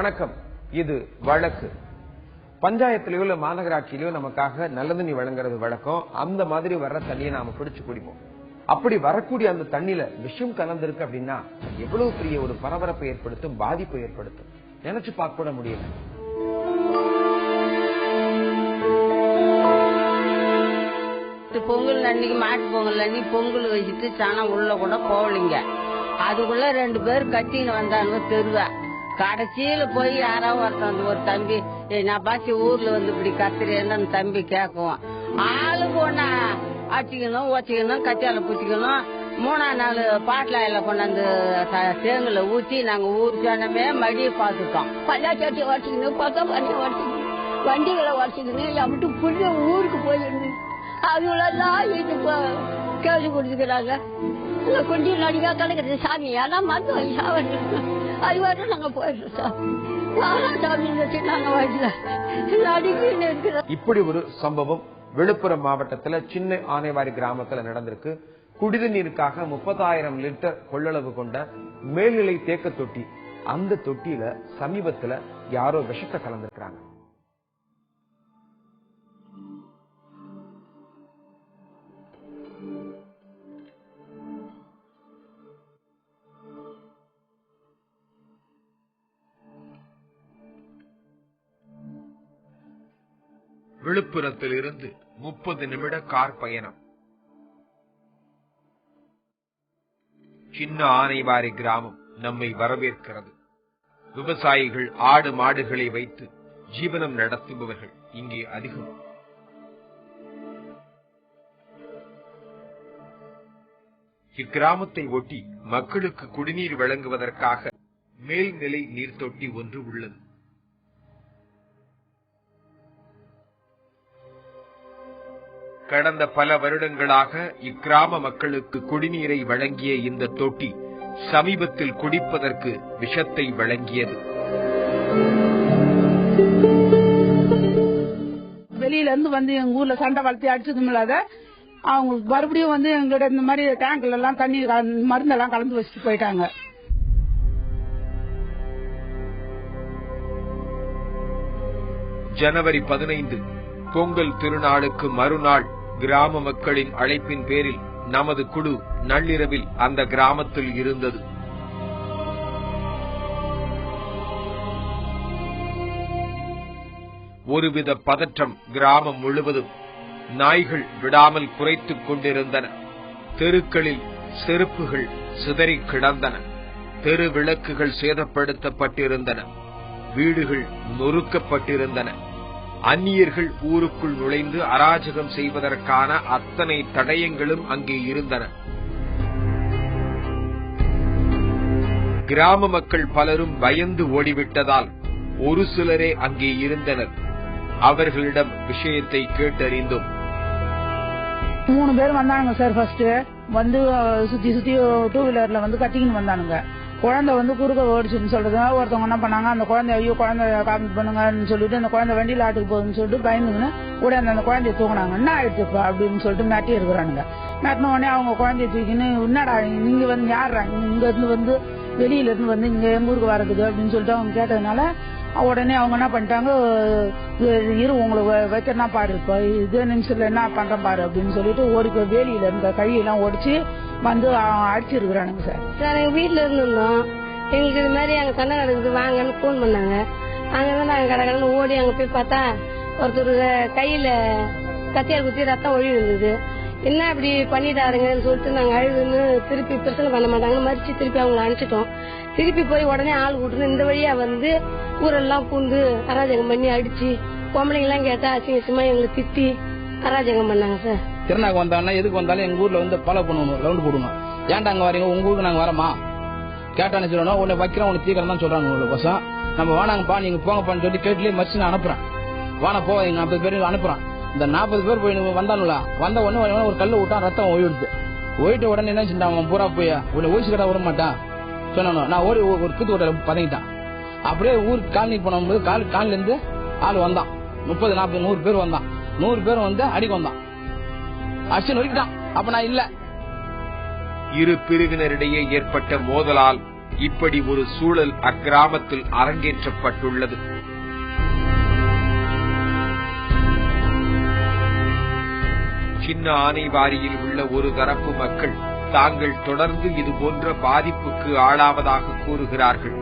வணக்கம். இது வழக்கு. பஞ்சாயத்திலயோ இல்ல மாநகராட்சியிலயோ நமக்காக நல்ல தண்ணி வழங்குறது வழக்கம். அந்த மாதிரி வர்ற தண்ணியை நாம பிடிச்சு குடிப்போம். அப்படி வரக்கூடிய அந்த தண்ணியில விஷம் கலந்திருக்கு அப்படின்னா எவ்வளவு பெரிய ஒரு பரபரப்பை ஏற்படுத்தும், பாதிப்பை ஏற்படுத்தும், நினைச்சு பார்க்க கூட முடியல. பொங்கல் அன்னைக்கு மாட்டு பொங்கல் அன்னைக்கு பொங்கல் வச்சுட்டு சனம் உள்ள கூட போகலிங்க. அதுக்குள்ள 2 பேர் கட்டின்னு வந்தாங்க தெருவா. கடைசியில போய் யாராவது ஒருத்தன் ஒரு தம்பி நான் பாசி ஊர்ல வந்து இப்படி கத்துறேன்னு அந்த தம்பி கேட்குவோம். ஆளுக்கு ஒன்னா அடிச்சுக்கணும், ஓச்சிக்கணும், கத்தியால குத்திக்கணும். 3ஆம் நாள் பாட்டில கொண்டாந்து தேங்குல ஊற்றி நாங்க ஊர் ஜனமே மடியை பார்த்துட்டோம். பல்லாச்சாட்டி ஓட்டிக்கணும், பக்கம் பண்ணி ஓட்டிக்கணும், வண்டிகளை ஓட்டிக்கணும். எப்படி புரிய ஊருக்கு போயிருந்து அதுலாம் இது கேள்வி கொடுத்துக்கிறாங்க. கொஞ்சம் நடிகா கலக்கிறது சாமி எல்லாம் மருந்து வாங்கி சாப்பிட்டு அது வரைக்கும் நாங்க போயிடுறோம் சாமி நாங்க வாங்கல நடிக்க. இப்படி ஒரு சம்பவம் விழுப்புரம் மாவட்டத்துல சின்ன ஆனைவாரி கிராமத்துல நடந்திருக்கு. குடிநீருக்காக 30,000 லிட்டர் கொள்ளளவு கொண்ட மேல்நிலை தேக்க தொட்டி, அந்த தொட்டியில சமீபத்துல யாரோ விஷத்தை கலந்திருக்கிறாங்க. விழுப்புரத்திலிருந்து 30 நிமிட கார் பயணம். சின்ன ஆனைவாரி கிராமம் நம்மை வரவேற்கிறது. விவசாயிகள் ஆடு மாடுகளை வைத்து ஜீவனம் நடத்துபவர்கள் இங்கே அதிகம். இக்கிராமத்தை ஒட்டி மக்களுக்கு குடிநீர் வழங்குவதற்காக மேல்நிலை நீர் தொட்டி ஒன்று உள்ளது. கடந்த பல வருடங்களாக இக்கிராம மக்களுக்கு குடிநீரை வழங்கிய இந்த தொட்டி சமீபத்தில் குடிப்பதற்கு விஷத்தை வழங்கியது. வெளியில இருந்து வந்து எங்க ஊர்ல சண்டை வளர்த்தி அடிச்சதும் இல்லாத அவங்க மறுபடியும் வந்து எங்களோட இந்த மாதிரி டேங்க்ல எல்லாம் தண்ணி மருந்தெல்லாம் கலந்து வச்சுட்டு போயிட்டாங்க. ஜனவரி 15 பொங்கல் திருநாளுக்கு மறுநாள் கிராம மக்களின் அழைப்பின் பேரில் நமது குழு நள்ளிரவில் அந்த கிராமத்தில் இருந்தது. ஒருவித பதற்றம் கிராமம் முழுவதும். நாய்கள் விடாமல் குரைத்துக் கொண்டிருந்தன. தெருக்களில் செருப்புகள் சிதறி கிடந்தன. தெரு விளக்குகள் சேதப்படுத்தப்பட்டிருந்தன. வீடுகள் நொறுக்கப்பட்டிருந்தன. அந்நியர்கள் ஊருக்குள் நுழைந்து அராஜகம் செய்வதற்கான அத்தனை தடயங்களும் அங்கே இருந்தன. கிராம மக்கள் பலரும் பயந்து ஓடிவிட்டதால் ஒரு சிலரே அங்கே இருந்தனர். அவர்களிடம் விஷயத்தை கேட்டறிந்தோம். 3 பேர் வந்தானுங்க சார். ஃபர்ஸ்ட் வந்து சுத்தி 2 வீலர்ல வந்து கட்டிக்கின்னு வந்தானுங்க. குழந்தை வந்து குறுக்க ஓடிச்சுன்னு சொல்றதுனால ஒருத்தவங்க என்ன பண்ணாங்க, அந்த குழந்தை ஐயோ குழந்தை காப்பி பண்ணுங்கன்னு சொல்லிட்டு அந்த குழந்தை வண்டியில ஆட்டுக்கு போகுதுன்னு சொல்லிட்டு பயந்துங்கன்னு உடனே அந்த குழந்தைய தூக்குனாங்க. என்ன ஆயிடுச்சுப்பா அப்படின்னு சொல்லிட்டு மேட்டி இருக்கிறானுங்க. மேட்டின உடனே அவங்க குழந்தைய தூக்கின்னு என்னடா நீங்க வந்து யாரா இங்க இருந்து வந்து வெளியில இருந்து வந்து இங்க எங்க ஊருக்கு வரதுக்கு அப்படின்னு சொல்லிட்டு அவங்க கேட்டதுனால உடனே அவங்க என்ன பண்ணிட்டாங்க, இரு உங்களுக்கு வைக்கிறனா பாரு, இப்ப இதே நிமிஷத்துல என்ன பண்றேன் பாரு அப்படின்னு சொல்லிட்டு ஓடி வேலியில இருந்த கையெல்லாம் ஒடிச்சு வந்து அடிச்சிருக்கிறானுங்க சார். சார் எங்க வீட்டுல இருந்திருந்தோம். எங்களுக்கு இது மாதிரி அங்க சண்டை நடக்குது வாங்கன்னு போன் பண்ணாங்க. அங்கதான் நாங்க கடற்கடன்னு ஓடி அங்க போய் பார்த்தா ஒருத்தர் கையில கத்தியால் குத்தி ரத்தம் ஒழி இருந்தது. என்ன இப்படி பண்ணிட்டாருங்கன்னு சொல்லிட்டு நாங்க அழுதுன்னு திருப்பி பிரச்சனை பண்ண மாட்டாங்கன்னு மறிச்சு திருப்பி அவங்களை அனுப்பிச்சிட்டோம். திருப்பி போய் உடனே ஆள் கூட்டுன்னு இந்த வழியா வந்து ஊரெல்லாம் பூந்து அராஜகம் பண்ணி அடிச்சு பொம்பளைங்க எல்லாம் கேட்டா அசிங்கமா எங்களை திட்டி அராஜகம் பண்ணாங்க சார். திருநாக்கு வந்தாங்கன்னா எதுக்கு வந்தாலும் எங்க ஊர்ல வந்து ஃபாலோ பண்ணுவோம், ரவுண்ட் போடுவோம். ஏன்டா அங்க வரீங்க, உங்க ஊருக்கு நாங்க வரமா கேட்டான்னு சொல்லணும். உன்னை வைக்கிறோம் உனக்கு சீக்கிரம் தான் சொல்றாங்க. உங்களுக்கு பசம் நம்ம வேணாங்கப்பா நீங்க போங்கப்பான்னு சொல்லி கேட்டுலயே மறிச்சு நான் அனுப்புறேன். வானா போவாங்க 40 பேர் அனுப்புறான். இந்த 40 பேர் போய் வந்தானுங்களா, வந்த உடனே ஒரு கல்லு விட்டான், ரத்தம் ஒழிடுது. ஒயிட்ட உடனே என்ன செஞ்சான், அவன் பூரா போய் உன்னை ஒழிச்சு கடை விட மாட்டான் சொன்னானோ. நான் ஓடி ஒரு கூத்து ஓட்ட பதங்கிட்டான். அப்படியே ஊருக்கு காலனி போனபோது காலில இருந்து ஆள் வந்தான். 30, 40, 100 பேர் வந்தான். 100 பேர் வந்து அடிக்க வந்தான். அடிச்சு நொறுக்கிட்டான். அப்ப நான் இல்ல. இரு பிரிவினரிடையே ஏற்பட்ட மோதலால் இப்படி ஒரு சூழல் அக்கிராமத்தில் அரங்கேற்றப்பட்டுள்ளது. சின்ன ஆனைவாரியில் உள்ள ஒரு தரப்பு மக்கள் தாங்கள் தொடர்ந்து இது போன்ற பாதிப்புக்கு ஆளாவதாக கூறுகிறார்கள்.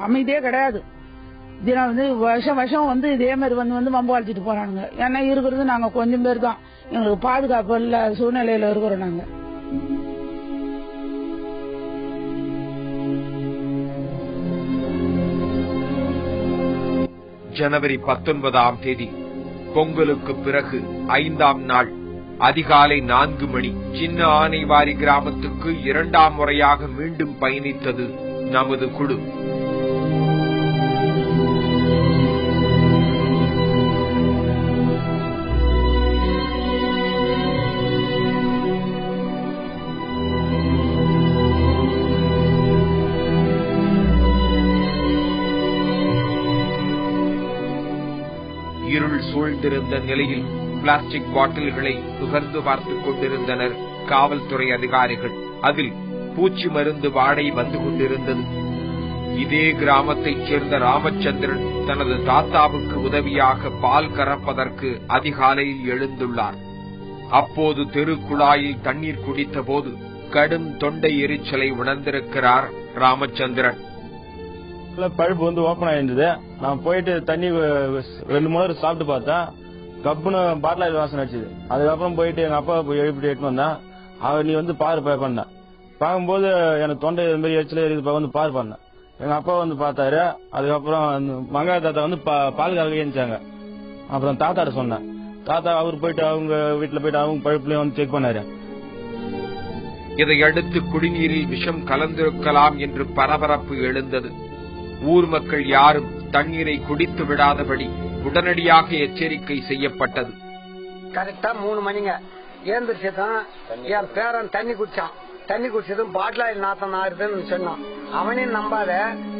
அமைதியே கிடையாது. தினம் வருஷம் வருஷம் இதே மாதிரி வந்து வம்பு வளர்த்திட்டு போறாங்க. ஏன்னா இருக்கிறது நாங்க கொஞ்சம் பேர் தான், எங்களுக்கு பாதுகாப்பு இல்ல சூழ்நிலையில இருக்கிறோம் நாங்க. ஜனவரி 19ஆம் தேதி பொங்கலுக்கு பிறகு 5ஆம் நாள் அதிகாலை 4 மணி சின்ன ஆனைவாரி கிராமத்துக்கு 2ஆம் முறையாக மீண்டும் பயணித்தது நமது குழு. இருள் சூழ்ந்திருந்த நிலையில் பிளாஸ்டிக் பாட்டில்களை நுகர்ந்து பார்த்துக் கொண்டிருந்தனர் காவல்துறை அதிகாரிகள். அதில் பூச்சி மருந்து வாடை வந்து கொண்டிருந்தது. இதே கிராமத்தைச் சேர்ந்த ராமச்சந்திரன் தனது தாத்தாவுக்கு உதவியாக பால் கறப்பதற்கு அதிகாலையில் எழுந்துள்ளார். அப்போது தெரு குழாயில் தண்ணீர் குடித்த போது கடும் தொண்டை எரிச்சலை உணர்ந்திருக்கிறார் ராமச்சந்திரன். பழுப்பு ஓபன் ஆயிருந்தது. நான் போயிட்டு தண்ணி 2 முறை சாப்பிட்டு பார்த்தேன். கப்புன்னு பாட்டில் வாசனை அடிச்சது. அதுக்கப்புறம் போயிட்டு எங்க அப்பா போய் எழுப்பிட்டு எட்டு வந்தேன். அவர் நீ பாரு பண்ணேன். பார்க்கும்போது எனக்கு தொண்டை இது மாதிரி எரிச்சல பாரு பண்ணேன். எங்க அப்பா பார்த்தாரு. அதுக்கப்புறம் மங்காய தாத்தா பால் கறக்க ஏஞ்சாங்க. அப்புறம் தாத்தாட்ட சொன்னேன். தாத்தா அவர் போயிட்டு அவங்க வீட்டுல போயிட்டு அவங்க பழுப்புலயும் செக் பண்ணாரு. இதையடுத்து குடிநீரில் விஷம் கலந்திருக்கலாம் என்று பரபரப்பு எழுந்தது. ஊர் மக்கள் யாரும் தண்ணீரை குடித்து விடாதபடி உடனடியாக எச்சரிக்கை செய்யப்பட்டது. கரெக்டா 3 மணிங்க ஏந்திரிச்சதான் என் பேரன் தண்ணி குடிச்சான். தண்ணி குடிச்சதும் பாட்டில் நாத்தம் ஆறுதுன்னு சொன்னான். அவனையும் நம்பாத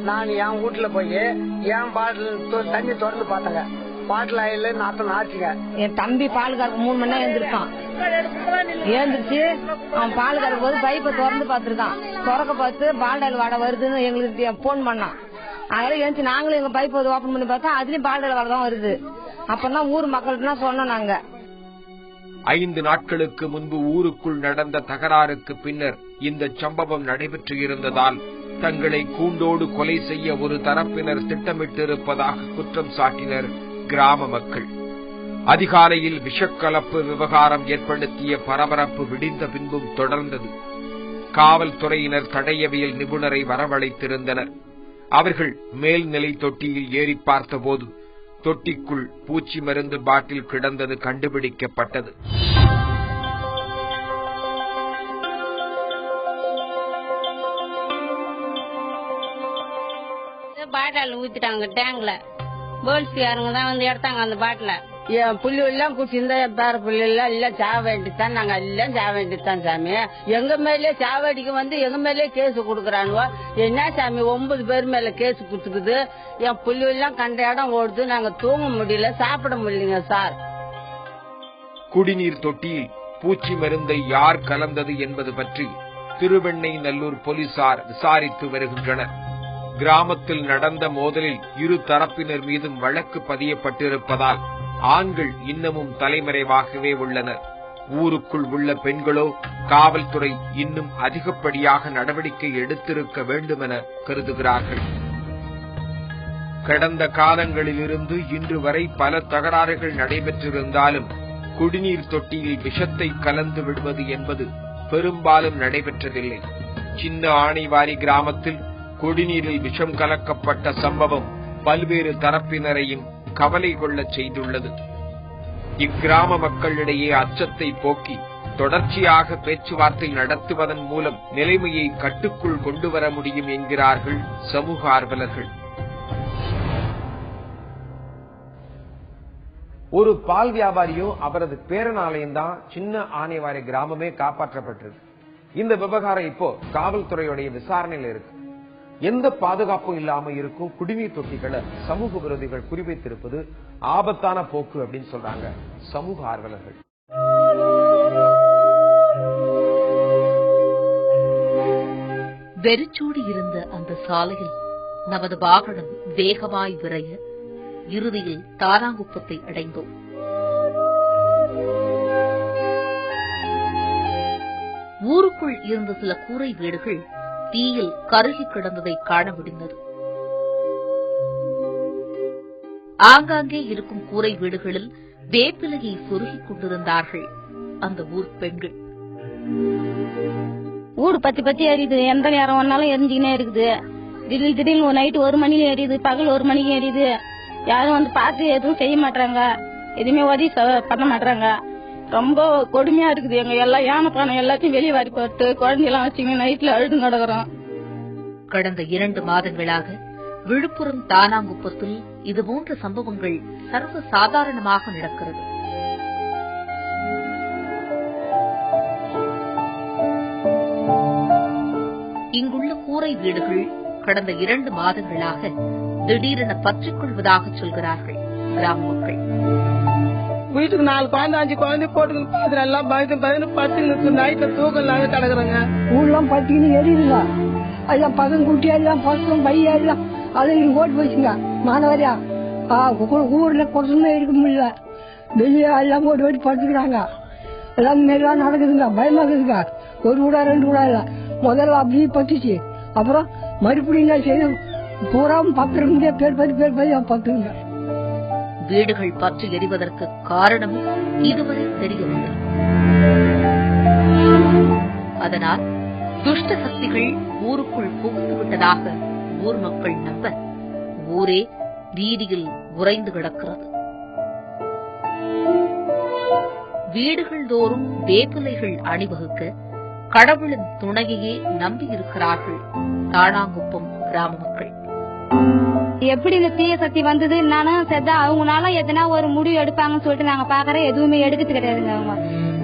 நான் என் வீட்டுல போய் என் பாட்டில் தண்ணி திறந்து பார்த்தங்க. பாட்டில் ஆயில நாத்தம் ஆச்சுங்க. என் தம்பி பால் கறக்க 3 மணி நேரம் எழுந்திருக்கான். ஏந்திரிச்சு அவன் பால் கறக்கும் போது பைப்பை திறந்து பாத்துருக்கான். திறக்க பார்த்து பால்டால் வாடை வருதுன்னு எங்களுக்கு போன் பண்ணான். அதெல்லாம் எழுந்து நாங்களும் எங்க பைப் ஓபன் பண்ணி பார்த்தா அதுலயும் பால்டால் வாடை தான் வருது. அப்பதான் ஊர் மக்கள்கிட்ட சொன்னோம் நாங்க. 5 நாட்களுக்கு முன்பு ஊருக்குள் நடந்த தகராறுக்கு பின்னர் இந்த சம்பவம் நடைபெற்று இருந்ததால் தங்களை கூண்டோடு கொலை செய்ய ஒரு தரப்பினர் திட்டமிட்டிருப்பதாக குற்றம் சாட்டினர் கிராம மக்கள். அதிகாலையில் விஷக்கலப்பு விவகாரம் ஏற்படுத்திய பரபரப்பு விடிந்த பின்பும் தொடர்ந்தது. காவல்துறையினர் தடயவியல் நிபுணரை வரவழைத்திருந்தனர். அவர்கள் மேல்நிலை தொட்டியில் ஏறி பார்த்தபோது தொட்டிக்குள் பூச்சி மருந்து பாட்டில் கிடந்தது கண்டுபிடிக்கப்பட்டது. பாட்டில் ஊத்திட்டாங்க டேங்க்ல. போலீஸ்காரங்க தான் எடுத்தாங்க அந்த பாட்டில. என் புள்ளி எல்லாம் குடிச்சிருந்தா என் பேர புள்ளி எல்லாம் இல்ல சாவ வேண்டித்தான். நாங்க எல்லாம் சாவ வேண்டித்தான் சாமி. எங்க மேலே சாவடிக்கு எங்க மேலே கேஸ் கொடுக்கறானுவோ. என்ன சாமி 9 பேர் மேல கேஸ் குடுத்துக்குது. என் புள்ளி எல்லாம் கண்ட இடம் ஓடுது. நாங்க தூங்க முடியல, சாப்பிட முடியலங்க சார். குடிநீர் தொட்டியில் பூச்சி மருந்தை யார் கலந்தது என்பது பற்றி திருவெண்ணைநல்லூர் போலீசார் விசாரித்து வருகின்றனர். கிராமத்தில் நடந்த மோதலில் இரு தரப்பினர் மீதும் வழக்கு பதியப்பட்டிருப்பதால் ஆண்கள் இன்னமும் தலைமறைவாகவே உள்ளனர். ஊருக்குள் உள்ள பெண்களோ காவல்துறை இன்னும் அதிகப்படியாக நடவடிக்கை எடுத்திருக்க வேண்டும் என கருதுகிறார்கள். கடந்த காலங்களிலிருந்து இன்று வரை பல தகராறுகள் நடைபெற்றிருந்தாலும் குடிநீர் தொட்டியில் விஷத்தை கலந்து விடுவது என்பது பெரும்பாலும் நடைபெற்றதில்லை. சின்ன ஆனைவாரி கிராமத்தில் குடிநீரில் விஷம் கலக்கப்பட்ட சம்பவம் பல்வேறு தரப்பினரையும் கவலை கொள்ளச் செய்துள்ளது. இக்கிராம மக்களிடையே அச்சத்தை போக்கி தொடர்ச்சியாக பேச்சுவார்த்தை நடத்துவதன் மூலம் நிலைமையை கட்டுக்குள் கொண்டு வர முடியும் என்கிறார்கள் சமூக ஆர்வலர்கள். ஒரு பால் வியாபாரியும் அவரது பேரனாலையும் தான் சின்ன ஆனைவாரி கிராமமே காப்பாற்றப்பட்டிருக்கு. இந்த விவகாரம் இப்போ காவல்துறையுடைய விசாரணையில் இருக்கு. எந்த பாதுகாப்பும் இல்லாம இருக்கும் குடிநீர் தொட்டிகளை சமூக விரோதிகள் குறிவைத்திருப்பது ஆபத்தான போக்கு அப்படின்னு சொல்றாங்க சமூக ஆர்வலர்கள். வெறிச்சோடி இருந்த அந்த சாலையில் நமது வாகனம் வேகமாய் விரைய இறுதியில் தானாங்குப்பத்தை அடைந்தோம். ஊருக்குள் இருந்த சில கூரை வீடுகள் தீயில் கருகி கிடந்ததை காண முடிந்தது. ஆங்காங்கே இருக்கும் கூரை வீடுகளில் வேப்பிலையை சொருகிக் கொண்டிருந்தார்கள் அந்த ஊர் பெண்கள். ஊடு பத்தி பத்தி எரியுது, எந்த நேரம் ஒன்னாலும் எரிஞ்சுக்கினே இருக்குது. திடீர்னு நைட்டு 1 மணிக்கு எரியுது, பகல் 1 மணிக்கு எரியுது. யாரும் வந்து பார்த்து எதுவும் செய்ய மாட்டாங்க, எதுவுமே உதவி பண்ண மாட்டாங்க. ரொம்ப கொடுமையா இருக்குது. எங்க எல்லாம் யானை பானை எல்லாத்தையும் வெளியே வாரி போட்டு குழந்தையெல்லாம் வச்சுங்க நைட்ல அழுது நடக்கிறோம். கடந்த 2 மாதங்களாக விழுப்புரம் தானாங்குப்பத்தில் இதுபோன்ற சம்பவங்கள் சர்வ சாதாரணமாக நடக்கிறது. இங்குள்ள கூரை வீடுகள் கடந்த 2 மாதங்களாக திடீரென பற்றிக் கொள்வதாக சொல்கிறார்கள் கிராம மக்கள். வீட்டுக்கு 4 குழந்தை 5 குழந்தை போட்டுக்கிட்டு பாத்துற எல்லாம் பயந்து பத்து நைட்ல தூக்கம் இல்லாம கிடக்குறாங்க. ஊர்லாம் பத்திக்கின்னு எரியுதுங்க. எல்லாம் பக்கம் குட்டி எல்லாம் பக்கம் பையா எல்லாம் அதை ஓட்டு போச்சுங்க. மாணவரியா ஊர்ல கொசுமே இருக்க முடியல. வெளியே எல்லாம் ஓட்டு ஓட்டி படுத்துக்கிறாங்க. எல்லாம் மெல்லாம் நடக்குதுங்க, பயமா இருக்குதுங்க. 1 வீடா 2 வீடா இல்ல. முதல்ல அப்படியே பட்டுச்சு. அப்புறம் மறுபடியும் செய்ய பூரா பத்திரங்க பேர் பத்துங்க. வீடுகள் பற்றி எரிவதற்கு காரணம் இதுவரை தெரியவில்லை. அதனால் துஷ்ட சக்திகள் ஊருக்குள் புகுந்து விட்டதாக ஊர் மக்கள் நம்ப ஊரே வீதியில் உறைந்து கிடக்கிறது. வீடுகள் தோறும் வேப்பிலைகள் அணிவகுக்க கடவுளின் துணையையே நம்பியிருக்கிறார்கள் தானாங்குப்பம் கிராம மக்கள். எப்படி இந்த தீய சக்தி வந்தது நானும் செத்தா அவங்கனால எதனா ஒரு முடிவு எடுப்பாங்கன்னு சொல்லிட்டு நாங்க பாக்குறோம். எதுவுமே எடுக்கிறது கிடையாதுங்க. அவங்க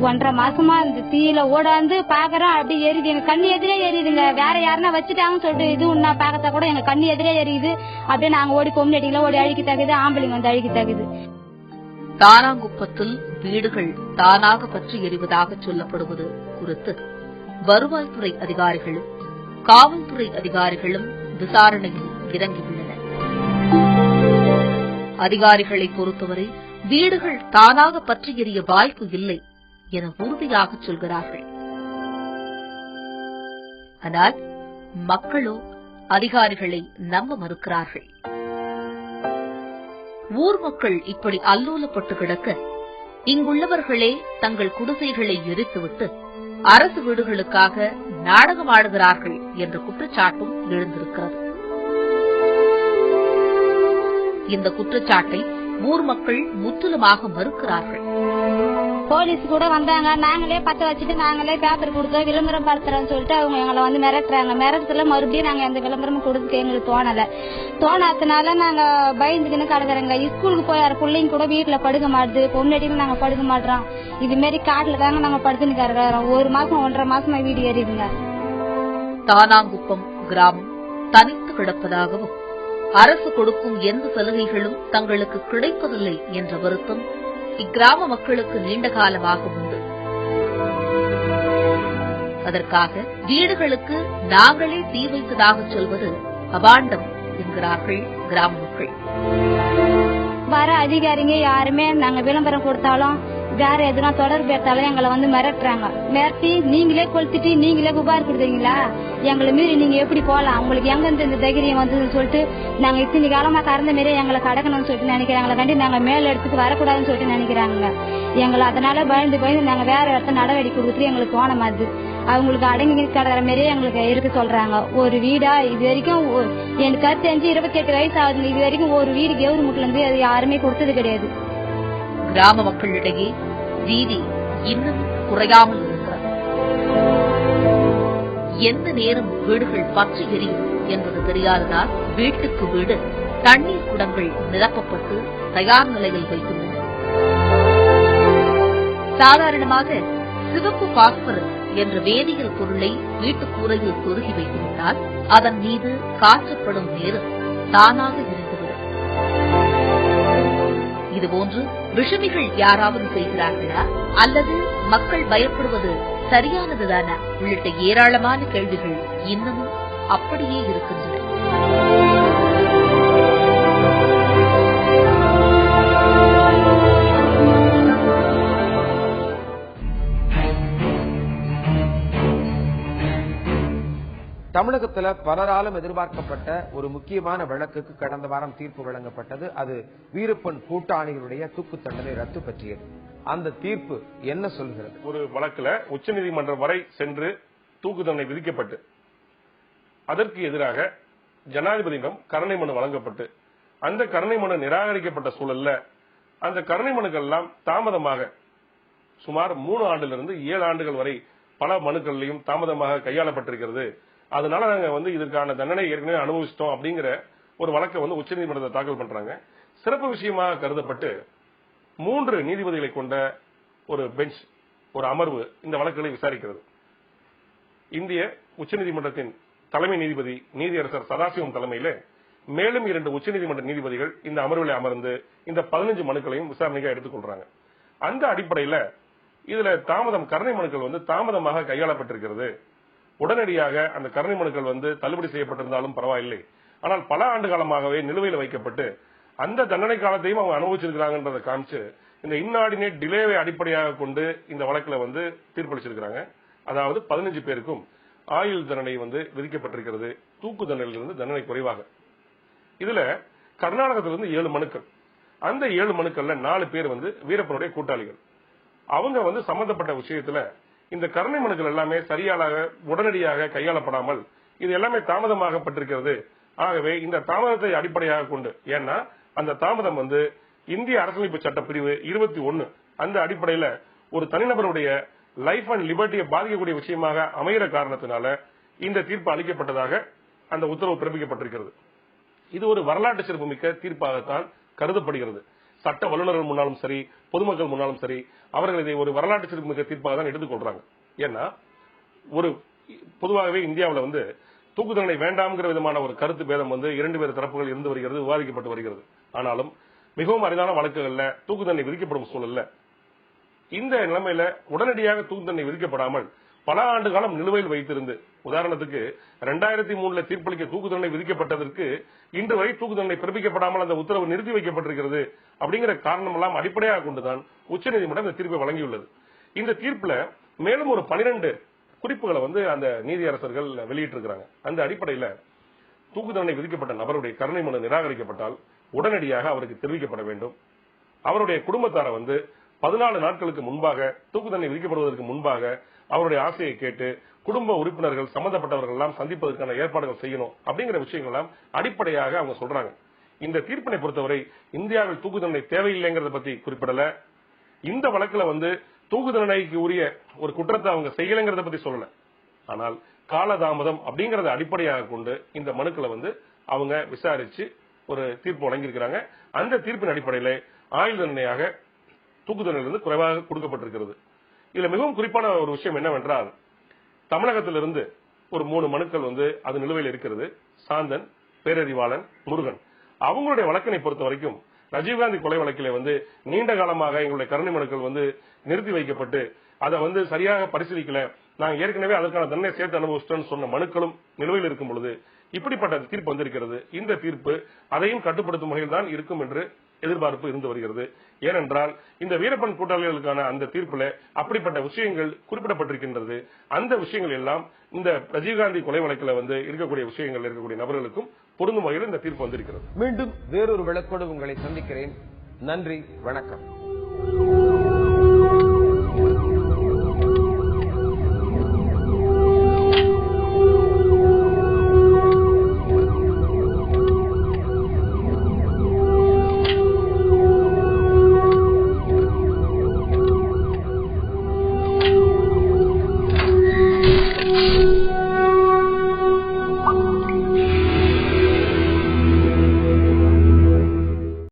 1.5 மாசமா இந்த தீயில ஓடாந்து பாக்குறோம். அப்படி எரியுது, எங்க கண்ணு எதிரே எரியுதுங்க. வேற யாருன்னா வச்சுட்டாங்கன்னு சொல்லிட்டு இது நான் பாக்கத்தா கூட எங்க கண்ணு எதிரே எரியுது. அப்படியே நாங்க ஓடி கொம்யூனிட்டில ஓடி அழிக்க தகுது, ஆம்பளைங்க வந்து அழிக்க தகுது. தானாங்குப்பத்தில் வீடுகள் தானாக பற்றி எரிவதாக சொல்லப்படுவது குறித்து வருவாய்த்துறை அதிகாரிகளும் காவல்துறை அதிகாரிகளும் விசாரணையில் இறங்கியுள்ளனர். அதிகாரிகளை பொறுத்தவரை வீடுகள் தானாக பற்றி எரிய வாய்ப்பு இல்லை என உறுதியாக சொல்கிறார்கள். ஆனால் மக்களோ அதிகாரிகளை நம்ப மறுக்கிறார்கள். ஊர் மக்கள் இப்படி அல்லோலப்பட்டு கிடக்க இங்குள்ளவர்களே தங்கள் குடிசைகளை எரித்துவிட்டு அரசு வீடுகளுக்காக நாடகம் ஆடுகிறார்கள் என்ற குற்றச்சாட்டும் எழுந்திருக்கிறது. இந்த குற்றச்சாட்டை ஊர் மக்கள் முற்றிலுமாக மறுக்கிறார்கள். போலீஸ் கூட வந்தாங்க, நாங்களே பத்த வச்சுட்டு நாங்களே பேப்பர் கொடுத்தோம், விளம்பரம் படுத்துறோம்னு சொல்லிட்டு அவங்க எங்களை வந்து மிரட்டுறாங்க. மிரட்டத்துல மறுபடியும் நாங்க எந்த விளம்பரமும் கொடுத்து எங்களுக்கு தோணாதனால நாங்க பயந்துக்கின்னு கிடக்குறோங்க. ஸ்கூலுக்கு போய் பிள்ளைங்க கூட வீட்டுல படுக்க மாட்டுது, பொண்ணடியும் நாங்க படுக்க மாட்டோம். இது மாரி காட்டுல தாங்க நாங்க படுத்துன்னு கிடக்குறோம். 1 மாசம் 1.5 மாசமா வீடு ஏறிடுங்க. தானாங்குப்பம் கிராமம் தனித்து கிடப்பதாகவும் அரசு கொடுக்கும் எந்த சலுகைகளும் தங்களுக்கு கிடைப்பதில்லை என்ற வருத்தம் இக்கிராம மக்களுக்கு நீண்ட காலமாக உண்டு. அதற்காக வீடுகளுக்கு நாங்களே தீ வைத்ததாக சொல்வது அபாண்டம் என்கிறார்கள் கிராம மக்கள். வர அதிகாரிங்க யாருமே நாங்க விளம்பரம் கொடுத்தாலும் வேற எதுனா தொடர்பு எடுத்தாலும் எங்களை வந்து மிரட்டுறாங்க. மிரட்டி நீங்களே கொளுத்திட்டு நீங்களே புகார் கொடுத்தீங்களா, எங்களை மீறி நீங்க எப்படி போலாம், உங்களுக்கு எங்க இருந்து இந்த தைரியம் வந்ததுன்னு சொல்லிட்டு நாங்க இத்தனை காலமா கறந்த மாரி எங்களை கடக்கணும்னு சொல்லிட்டு நினைக்கிறாங்களா கண்டி நாங்க மேல இடத்துக்கு வரக்கூடாதுன்னு சொல்லிட்டு நினைக்கிறாங்க. எங்களை அதனால பயந்து நாங்க வேற இடத்த நடவடிக்கை கொடுத்துட்டு எங்களுக்கு தோண மாதிரி அவங்களுக்கு அடங்கி கிடக்கிற மாரியே எங்களுக்கு இருக்க சொல்றாங்க. ஒரு வீடா இது வரைக்கும் எனக்கு கருத்து 28 வயசு ஆகுது. இது வரைக்கும் ஒரு வீடு கவர்மெண்ட்ல இருந்து அது யாருமே கொடுத்தது கிடையாது. கிராம மக்களிடையே வீதி இன்னும் குறையாமல் இருக்கிறது. எந்த நேரம் வீடுகள் பற்றி எரியும் என்பது தெரியாததால் வீட்டுக்கு வீடு தண்ணீர் குடங்கள் நிரப்பப்பட்டு தயார் நிலையில் வைத்துள்ளன. சாதாரணமாக சிவப்பு பாஸ்பரஸ் என்ற வேதியியல் பொருளை வீட்டு கூரையில் சொருகி வைத்துவிட்டால் அதன் மீது காற்றப்படும் நேரம் தானாக இருந்துவிடும். இதுபோன்று விஷமிகள் யாராவது செய்கிறார்களா அல்லது மக்கள் பயப்படுவது சரியானதுதானா உள்ளிட்ட ஏராளமான கேள்விகள் இன்னமும் அப்படியே இருக்கின்றன. தமிழகத்துல பலராலும் எதிர்பார்க்கப்பட்ட ஒரு முக்கியமான வழக்குக்கு கடந்த வாரம் தீர்ப்பு வழங்கப்பட்டது. அது வீரப்பன் கூட்டாளிகளுடைய தூக்கு தண்டனை ரத்து பற்றியது. அந்த தீர்ப்பு என்ன சொல்கிறது? ஒரு வழக்குல உச்சநீதிமன்றம் வரை சென்று தூக்கு தண்டனை விதிக்கப்பட்டு அதற்கு எதிராக ஜனாதிபதியிடம் கருணை மனு வழங்கப்பட்டு அந்த கருணை மனு நிராகரிக்கப்பட்ட சூழல்ல அந்த கருணை மனுக்கள் எல்லாம் தாமதமாக சுமார் 3 ஆண்டிலிருந்து 7 ஆண்டுகள் வரை பல மனுக்கள்லையும் தாமதமாக கையாளப்பட்டிருக்கிறது. அதனால நாங்க இதற்கான தண்டனை ஏற்கனவே அனுபவிச்சிட்டோம் அப்படிங்கிற ஒரு வழக்கை உச்சநீதிமன்றத்தை தாக்கல் பண்றாங்க. சிறப்பு விஷயமாக கருதப்பட்டு 3 நீதிபதிகளை கொண்ட ஒரு பெஞ்ச், ஒரு அமர்வு இந்த வழக்குகளை விசாரிக்கிறது. இந்திய உச்சநீதிமன்றத்தின் தலைமை நீதிபதி நீதியரசர் சதாசிவம் தலைமையில மேலும் 2 உச்சநீதிமன்ற நீதிபதிகள் இந்த அமர்வில் அமர்ந்து இந்த 15 மனுக்களையும் விசாரணைக்கு எடுத்துக்கொள்றாங்க. அந்த அடிப்படையில் இதுல கருணை மனுக்கள் தாமதமாக கையாளப்பட்டிருக்கிறது. உடனடியாக அந்த கருணை மனுக்கள் தள்ளுபடி செய்யப்பட்டிருந்தாலும் பரவாயில்லை, ஆனால் பல ஆண்டு காலமாகவே நிலுவையில் வைக்கப்பட்டு அந்த தண்டனை காலத்தையும் அவங்க அனுபவிச்சிருக்கிறாங்கன்றதை காமிச்சு இந்த இன்ஆர்டினேட் டிலேவை அடிப்படையாக கொண்டு இந்த வழக்குல தீர்ப்பளிச்சிருக்கிறாங்க. அதாவது 15 பேருக்கும் ஆயுள் தண்டனை விதிக்கப்பட்டிருக்கிறது, தூக்கு தண்டனையிலிருந்து தண்டனை குறைவாக. இதுல கர்நாடகத்திலிருந்து 7 மனுக்கள். அந்த 7 மனுக்கள்ல 4 பேர் வீரப்பனுடைய கூட்டாளிகள். அவங்க சம்பந்தப்பட்ட விஷயத்துல இந்த கருணை மனுக்கள் எல்லாமே சரியாக உடனடியாக கையாளப்படாமல் இது எல்லாமே தாமதமாகப்பட்டிருக்கிறது. ஆகவே இந்த தாமதத்தை அடிப்படையாக கொண்டு, ஏன்னா அந்த தாமதம் இந்திய அரசியலமைப்பு சட்ட பிரிவு 21 அந்த அடிப்படையில ஒரு தனிநபருடைய லைஃப் அண்ட் லிபர்ட்டியை பாதிக்கக்கூடிய விஷயமாக அமைகிற காரணத்தினால இந்த தீர்ப்பு அளிக்கப்பட்டதாக அந்த உத்தரவு பிறப்பிக்கப்பட்டிருக்கிறது. இது ஒரு வரலாற்று சிறப்புமிக்க தீர்ப்பாகத்தான் கருதப்படுகிறது. சட்ட வல்லுநர்கள் முன்னாலும் சரி, பொதுமக்கள் முன்னாலும் சரி, அவர்கள் இதை ஒரு வரலாற்று சிறப்புமிக்க தீர்ப்பாக தான் எடுத்துக்கொள்றாங்க. ஏன்னா ஒரு பொதுவாகவே இந்தியாவில் தூக்கு தண்டனை வேண்டாம்ங்கிற விதமான ஒரு கருத்து பேதம் 2 பேர் தரப்புகள் இருந்து வருகிறது, விவாதிக்கப்பட்டு வருகிறது. ஆனாலும் மிகவும் அரிதான வழக்குகள்ல தூக்கு தண்டனை விதிக்கப்படும் சூழல்ல இந்த நிலைமையில உடனடியாக தூக்கு தண்டனை விதிக்கப்படாமல் பல ஆண்டு காலம் நிலுவையில் வைத்திருந்து, உதாரணத்துக்கு 2003 தீர்ப்பளிக்க தூக்கு தண்டனை விதிக்கப்பட்டதற்கு இன்று வரை தூக்கு தண்டனை பிறப்பிக்கப்படாமல் அந்த உத்தரவு நிறுத்தி வைக்கப்பட்டிருக்கிறது. அப்படிங்கிற காரணம் எல்லாம் அடிப்படையாக கொண்டுதான் உச்சநீதிமன்றம் இந்த தீர்ப்பை வழங்கியுள்ளது. இந்த தீர்ப்புல மேலும் ஒரு 12 குறிப்புகளை அந்த நீதியரசர்கள் வெளியிட்டிருக்கிறாங்க. அந்த அடிப்படையில தூக்கு தண்டனை விதிக்கப்பட்ட நபருடைய கருணை மனு நிராகரிக்கப்பட்டால் உடனடியாக அவருக்கு தெரிவிக்கப்பட வேண்டும். அவருடைய குடும்பத்தார 14 நாட்களுக்கு முன்பாக தூக்கு தண்டனை விதிக்கப்படுவதற்கு முன்பாக அவருடைய ஆசையை கேட்டு குடும்ப உறுப்பினர்கள் சம்பந்தப்பட்டவர்கள் எல்லாம் சந்திப்பதற்கான ஏற்பாடுகள் செய்யணும். அப்படிங்கிற விஷயங்கள் எல்லாம் அடிப்படையாக அவங்க சொல்றாங்க. இந்த தீர்ப்பினை பொறுத்தவரை இந்தியாவில் தூக்கு தண்டனை தேவையில்லைங்கிறத பத்தி குறிப்பிடல. இந்த வழக்குல தூக்கு தண்டனைக்கு உரிய ஒரு குற்றத்தை அவங்க செய்யலைங்கிறத பத்தி சொல்லல. ஆனால் காலதாமதம் அப்படிங்கறத அடிப்படையாக கொண்டு இந்த மனுக்களை அவங்க விசாரிச்சு ஒரு தீர்ப்பு வழங்கியிருக்கிறாங்க. அந்த தீர்ப்பின் அடிப்படையில ஆயுள் தண்டனையாக தூக்கு தண்டனையிலிருந்து குறைவாக கொடுக்கப்பட்டிருக்கிறது. இதுல மிகவும் குறிப்பான ஒரு விஷயம் என்னவென்றால், தமிழகத்திலிருந்து ஒரு 3 மனுக்கள் அது நிலுவையில் இருக்கிறது. சாந்தன், பேரறிவாளன், முருகன். அவங்களுடைய வழக்கினை பொறுத்த வரைக்கும் ராஜீவ்காந்தி கொலை வழக்கிலே நீண்ட காலமாக எங்களுடைய கருணை மனுக்கள் நிறுத்தி வைக்கப்பட்டு அதை சரியாக பரிசீலிக்கல, நாங்க ஏற்கனவே அதற்கான தண்டனை சேர்த்து அனுபவிச்சிட்டோம்னு சொன்ன மனுக்களும் நிலுவையில் இருக்கும் பொழுது இப்படிப்பட்ட தீர்ப்பு வந்திருக்கிறது. இந்த தீர்ப்பு அதையும் கட்டுப்படுத்தும் வகையில் தான் இருக்கும் என்று எதிர்பார்ப்பு இருந்து வருகிறது. ஏனென்றால் இந்த வீரப்பன் கூட்டாளிகளுக்கான அந்த தீர்ப்புல அப்படிப்பட்ட விஷயங்கள் குறிப்பிடப்பட்டிருக்கின்றது. அந்த விஷயங்கள் எல்லாம் இந்த ராஜீவ்காந்தி கொலை வழக்கில் இருக்கக்கூடிய விஷயங்கள் இருக்கக்கூடிய நபர்களுக்கும் பொருந்தும் வகையில் இந்த தீர்ப்பு வந்திருக்கிறது. மீண்டும் வேறொரு விளக்கோடு உங்களை சந்திக்கிறேன். நன்றி, வணக்கம்.